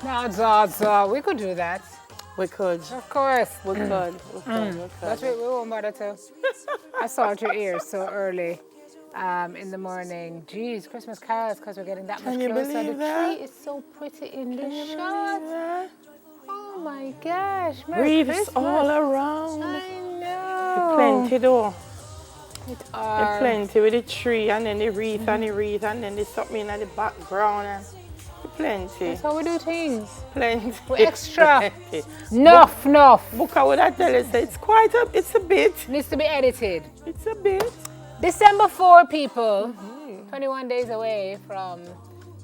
No, we could do that. We could. Of course. We could. We could. But we won't bother to assault your ears so early in the morning. Jeez, Christmas carols because we're getting that much you closer. believe The that? tree is so pretty in the shot. Oh my gosh. Merry Wreaths Christmas. all around. I know. Plenty though. Are. Plenty with the tree and then the wreath and the wreath and then the something in the background. And plenty. That's how we do things. Plenty. We're extra. Plenty. Enough. Buka would I tell you, say it's quite a, it's a bit. Needs to be edited. It's a bit. December 4, people. 21 days away from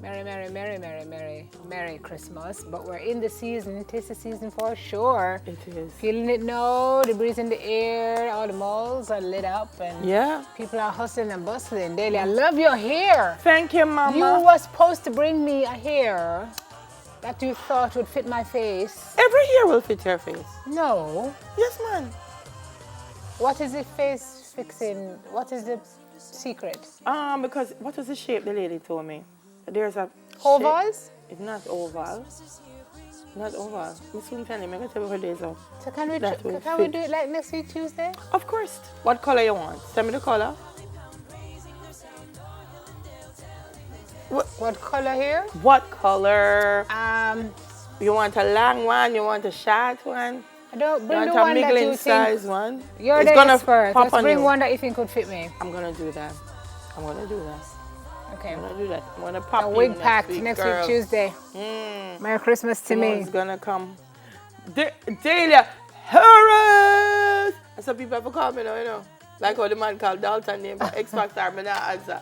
Merry Christmas. But we're in the season. Tis the season for sure. It is. Feeling it now. The breeze in the air. All the malls are lit up. And Yeah. people are hustling and bustling. Daily, I love your hair. Thank you, Mama. You were supposed to bring me a hair that you thought would fit my face. Every year will fit your face. No. Yes, man. What is the face fixing? What is the secret? Because what was the shape the lady told me? There's a Ovals? shape. It's not oval. Not oval. I'm soon telling you, I'm going to tell you what days off. So can we do it like next week Tuesday? Of course. What color you want? Tell me the color. What color here? What color? Um, You want a long one? You want a short one? I don't You bring want the a one that middling you size think. one? You're It's the gonna expert. pop Let's on bring you. one that you think would fit me. I'm gonna do that. I'm gonna do that. Okay. I'm gonna do that. I'm gonna pop A you wig packed next girl. week Tuesday. Mm. Merry Christmas to me. Someone's gonna come. Delia Harris! And some people have to call me now, you know. Like how the man called Dalton name for X Factor, I'm not answer.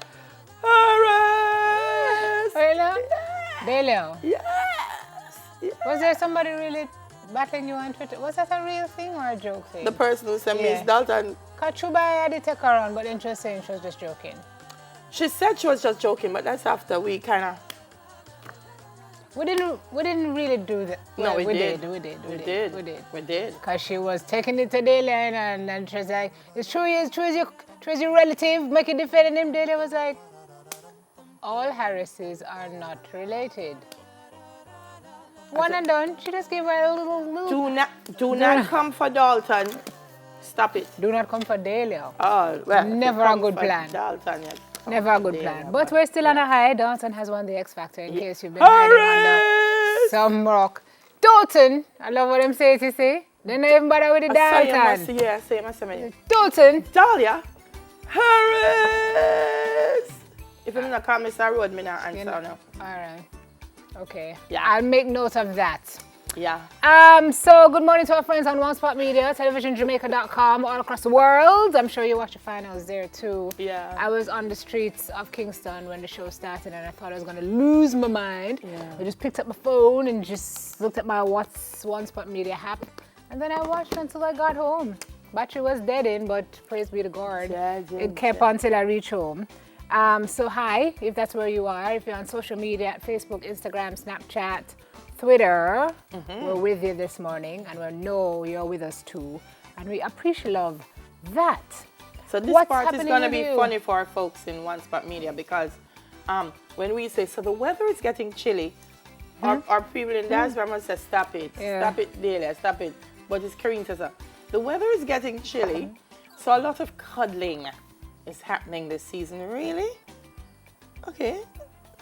Harris! Hello? Delio. Yes! Yes! Was there somebody really battling you on Twitter? Was that a real thing or a joke thing? The person who sent me Yeah. is Dalton. Kachuba had to take her on, but then she was saying she was just joking. She said she was just joking, but that's after we kind of... We didn't really do that. No, we did. We did. We did. Because she was taking it to Daly and then she was like, it's true your relative, make it defending him. Daly was like, all Harrises are not related. One and done. She just gave her a little. Do not come for Dalton. Stop it. Do not come for Daly. Oh, well. Never a good plan. Dalton, yeah. Never a good plan. But we're still on a high. Dalton has won the X Factor in case you've been hiding under some rock. Dalton, I love what I'm saying to say. They don't even bother with the Dalton. Yeah, same. Dalton. Dahlia Harris. If you're not call me Sir Road, me not answer now. All right. Okay. Yeah. I'll make note of that. Yeah. So good morning to our friends on One Spot Media, televisionjamaica.com, all across the world. I'm sure you watch the finals there too. Yeah. I was on the streets of Kingston when the show started and I thought I was going to lose my mind. Yeah. I just picked up my phone and just looked at my What's One Spot Media app. And then I watched until I got home. Battery was dead in, but praise be to God. It kept on till I reached home. So hi, if that's where you are. If you're on social media, Facebook, Instagram, Snapchat, Twitter, we're with you this morning, and we know you're with us too, and we appreciate love that. So this part is going to be funny for our folks in One Spot Media because when we say, so the weather is getting chilly, our people in diaspora must say, stop it, stop it, Delia, stop it. But it's Karine says, the weather is getting chilly, so a lot of cuddling is happening this season. Really? Okay.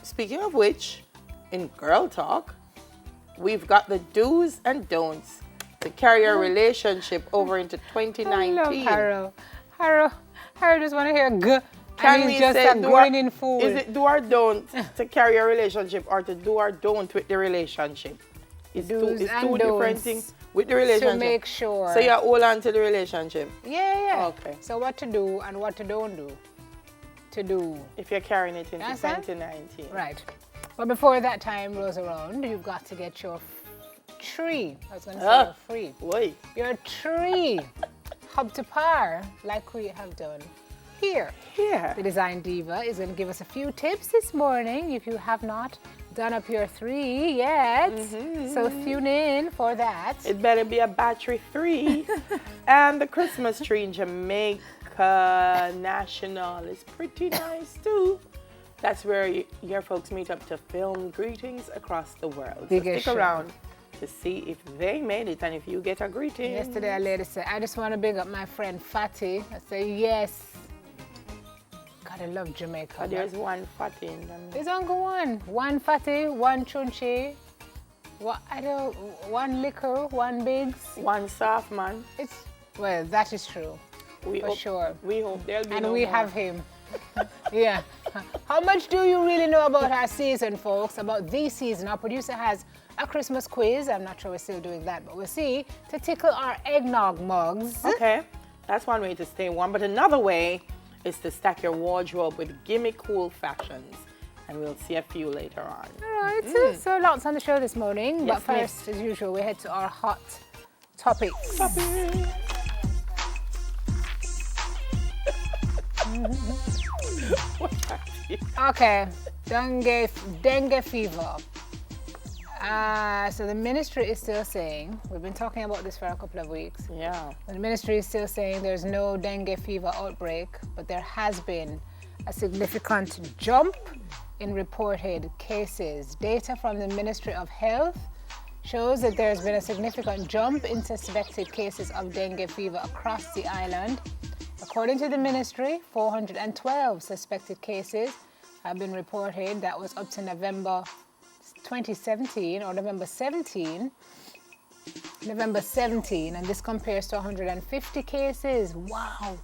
Speaking of which, in Girl Talk, we've got the do's and don'ts to carry a relationship over into 2019. I love Haro just want to hear g. Can we just say a grinning fool. Is it do or don't to carry a relationship or to do or don't with the relationship? It's two different things with the relationship. To make sure. So you hold on to the relationship? Yeah. Okay. So what to do and what to don't do. To do. If you're carrying it into 2019. Right. But before that time rolls around, you've got to get your tree. I was going to say free. Boy. Your tree up to par, like we have done here. The Design Diva is going to give us a few tips this morning if you have not done up your 3 yet. So tune in for that. It better be a battery 3. And the Christmas tree in Jamaica National is pretty nice too. That's where your folks meet up to film greetings across the world. So Biggest stick around to see if they made it and if you get a greeting. Yesterday a lady said, I just want to big up my friend Fatty. I said, yes. God, I love Jamaica. But there's one Fatty in them. There's only one. One Fatty, one Chunchi, one liquor, one Biggs. One soft man. Well, that is true. For sure. We hope there'll be and we have him. Yeah. How much do you really know about our season, folks? About this season? Our producer has a Christmas quiz. I'm not sure we're still doing that, but we'll see. To tickle our eggnog mugs. Okay. That's one way to stay warm. But another way is to stack your wardrobe with gimme cool fashions. And we'll see a few later on. All right. So lots on the show this morning. Yes, but first, as usual, we head to our hot topics. Okay, dengue fever. So the ministry is still saying, we've been talking about this for a couple of weeks. Yeah. The ministry is still saying there's no dengue fever outbreak, but there has been a significant jump in reported cases. Data from the Ministry of Health shows that there's been a significant jump in suspected cases of dengue fever across the island. According to the ministry, 412 suspected cases have been reported. That was up to November 2017 or November 17, and this compares to 150 cases, wow,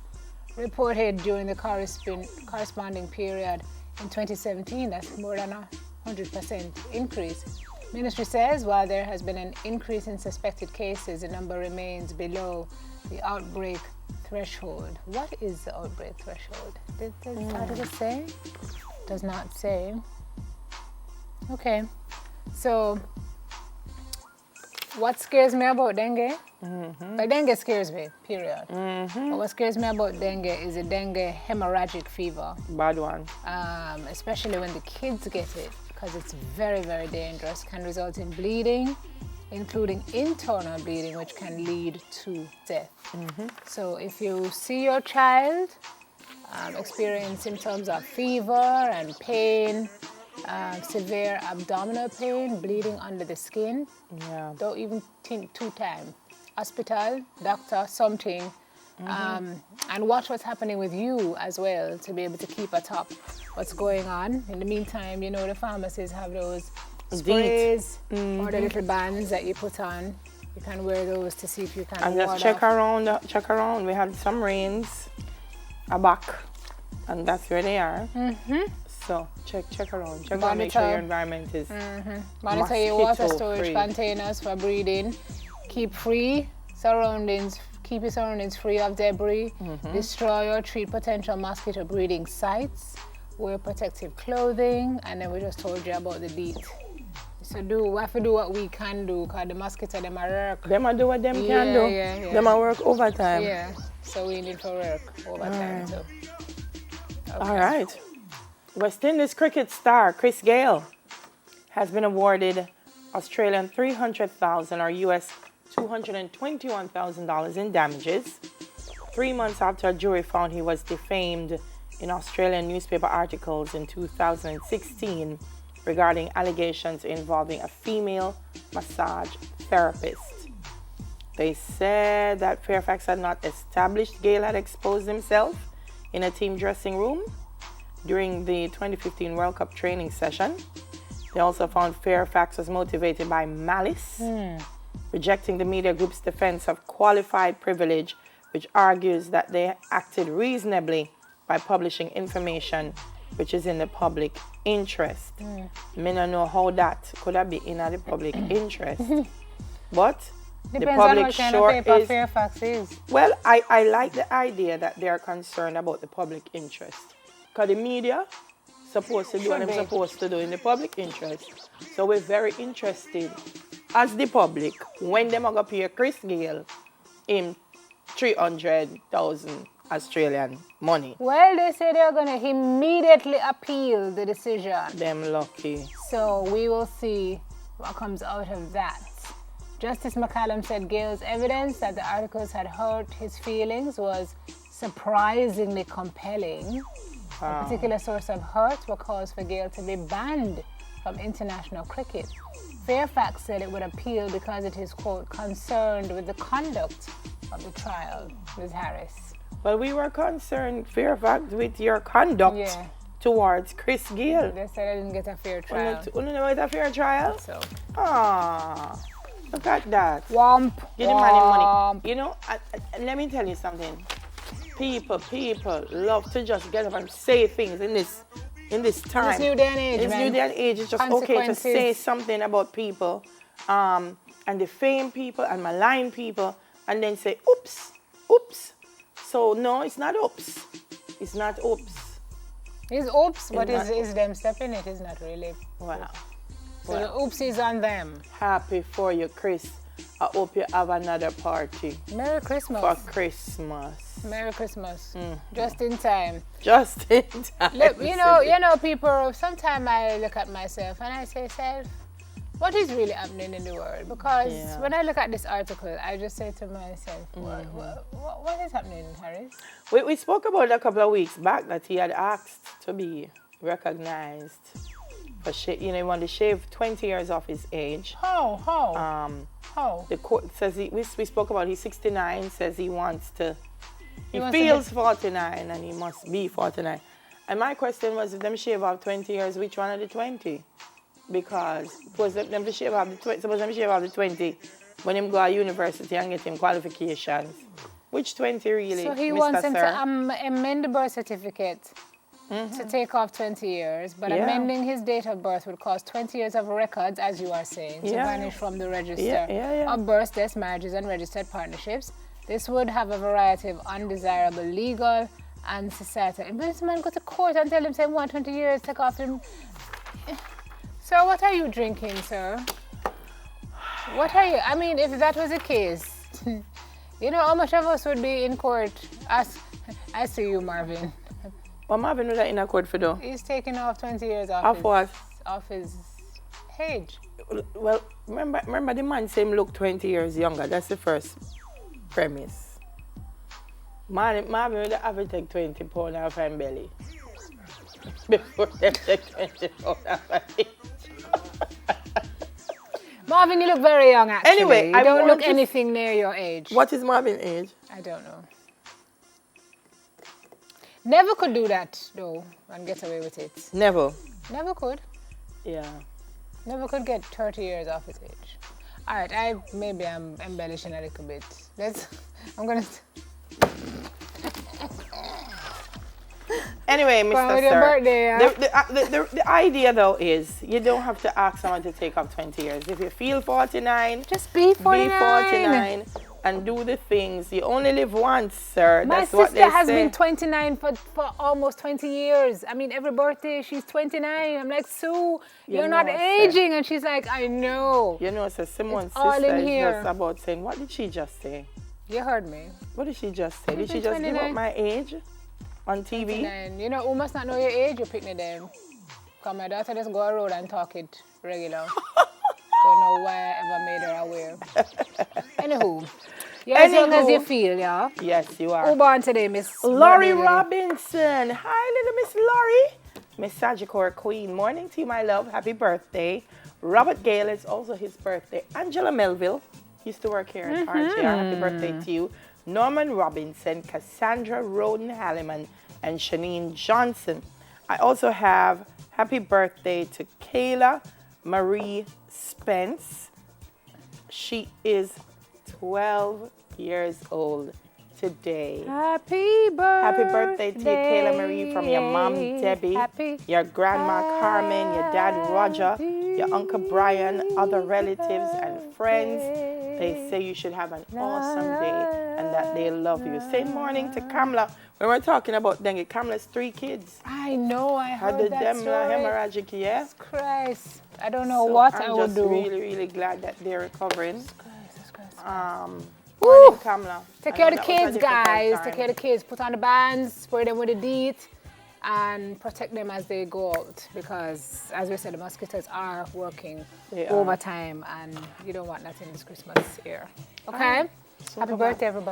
reported during the corresponding period in 2017. That's more than 100% increase. Ministry says while there has been an increase in suspected cases, the number remains below the outbreak threshold. What is the outbreak threshold? How does it say? Does not say. Okay, so what scares me about dengue? But dengue scares me, period. But what scares me about dengue is a dengue hemorrhagic fever. Bad one. Especially when the kids get it, because it's very, very dangerous. Can result in bleeding, including internal bleeding, which can lead to death. So if you see your child experience symptoms of fever and pain, severe abdominal pain, bleeding under the skin, don't even think 2 times. Hospital, doctor, something, and watch what's happening with you as well to be able to keep atop what's going on. In the meantime, the pharmacies have those sprays or the little bands that you put on. You can wear those to see if you can. And just check around. We had some rains, a back, and that's where they are. So check around. Check around. Make sure your environment is monitor your water storage containers for breathing. Keep your surroundings free of debris. Destroy or treat potential mosquito breeding sites. Wear protective clothing, and then we just told you about the DEET. So we have to do what we can do, because the mosquito, them are work. Them are do what them can do. Yeah. Them are work overtime. Yeah, so we need to work overtime too. Okay. All right. West Indies cricket star Chris Gayle has been awarded Australian $300,000 or US $221,000 in damages 3 months after a jury found he was defamed in Australian newspaper articles in 2016 regarding allegations involving a female massage therapist. They said that Fairfax had not established Gayle had exposed himself in a team dressing room during the 2015 World Cup training session. They also found Fairfax was motivated by malice, rejecting the media group's defense of qualified privilege, which argues that they acted reasonably by publishing information which is in the public interest. Me don't know how that could have been in the public interest. But depends the public on what kind sure of paper is. Fairfax is. Well, I like the idea that they are concerned about the public interest. Because the media supposed to do what they're supposed to do in the public interest. So we're very interested as the public when them are going to pay Chris Gayle in 300,000 Australian money. Well, they say they're going to immediately appeal the decision. Them lucky. So we will see what comes out of that. Justice McCallum said Gayle's evidence that the articles had hurt his feelings was surprisingly compelling. A particular source of hurt will cause for Gayle to be banned from international cricket. Fairfax said it would appeal because it is, quote, concerned with the conduct of the trial, Ms. Harris. Well, we were concerned, Fairfax, with your conduct towards Chris Gayle. They said I didn't get a fair trial. You know what a fair trial? So. Look at that. Womp. Give the man money. You know, let me tell you something. People love to just get up and say things in this time. This new day and age, This new day and age, it's just okay to say something about people and defame people and malign people and then say, oops. So, no, it's not oops. It's not oops. It's oops, but it's them stepping it. It's not really. Wow. So the oops is on them. Happy for you, Chris. I hope you have another party. Merry Christmas. For Christmas. Merry Christmas. Just in time. Just in time. Look, you know, people, sometimes I look at myself and I say, self, what is really happening in the world? Because when I look at this article, I just say to myself, what is happening, Harris? We spoke about it a couple of weeks back that he had asked to be recognized for he wanted to shave 20 years off his age. How? The court says we spoke about he's 69, says he wants to, he feels 49 and he must be 49. And my question was, if them shave off 20 years, which one of the 20? Because suppose them to shave off the 20 when him go to university and get him qualifications. Which 20 really, So he Mr. wants him Sir? to amend the birth certificate to take off 20 years, but amending his date of birth would cause 20 years of records, as you are saying, to vanish from the register of births, deaths, marriages, and registered partnerships. This would have a variety of undesirable legal and societal. But this man go to court and tell him, say, 120 years, take off him. Sir, what are you drinking, sir? What are you? I mean, if that was the case, you know how much of us would be in court? I see you, Marvin. What Marvin was that in a court for though? He's taking off 20 years off his age. Well, remember the man say him look 20 years younger. That's the first premise. Marvin would have to take 20 pounds off his belly before they take 20 pounds off his Marvin, you look very young, actually. Anyway, you don't look anything near your age. What is Marvin's age? I don't know. Never could do that, though, and get away with it. Never Never could. Yeah. Never could get 30 years off his age. All right, maybe I'm embellishing a little bit. I'm going to... Anyway, Mr. Your Sir, birthday, the idea though is you don't have to ask someone to take off 20 years. If you feel 49, just be 49. Be 49 and do the things. You only live once, sir. My sister has been 29 for almost 20 years. I mean, every birthday she's 29. I'm like, Sue, you're not aging. And she's like, I know. You know, so Simone's all sister in is here. just about saying, what did she just say? You heard me. What did she just say? Did she just give up my age on TV? 29. You know, who must not know your age, you pick me them. Because my daughter just go around and talk it regular. Don't know why I ever made her aware. Anywho, you're as young as you feel, yeah? Yes, you are. Who born today, Miss Laurie Robinson. Hi, little Miss Laurie. Miss Sagicor Queen. Morning to you, my love. Happy birthday. Robert Gale is also his birthday. Angela Melville used to work here at RJR. Happy birthday to you. Norman Robinson, Cassandra Roden Halliman, and Shanine Johnson. I also have happy birthday to Kayla Marie Spence. She is 12 years old today. Happy birthday to you, Kayla Marie, from your mom, Debbie, your grandma, Carmen, your dad, Roger, your uncle, Brian, other relatives and friends. They say you should have an awesome day and that they love you. Same morning to Kamla. When we're talking about dengue, Kamla's 3 kids. I know, I heard had that the story. hemorrhagic, yeah? Christ. I don't know what I would do. I'm just really, really glad that they're recovering. Christ. Morning, Kamla. Take care of the kids, guys. Take care of the kids. Put on the bands, spray them with the DEET, and protect them as they go out. Because, as we said, the mosquitoes are working overtime, and you don't want that in this Christmas year. Okay? Happy birthday, everybody.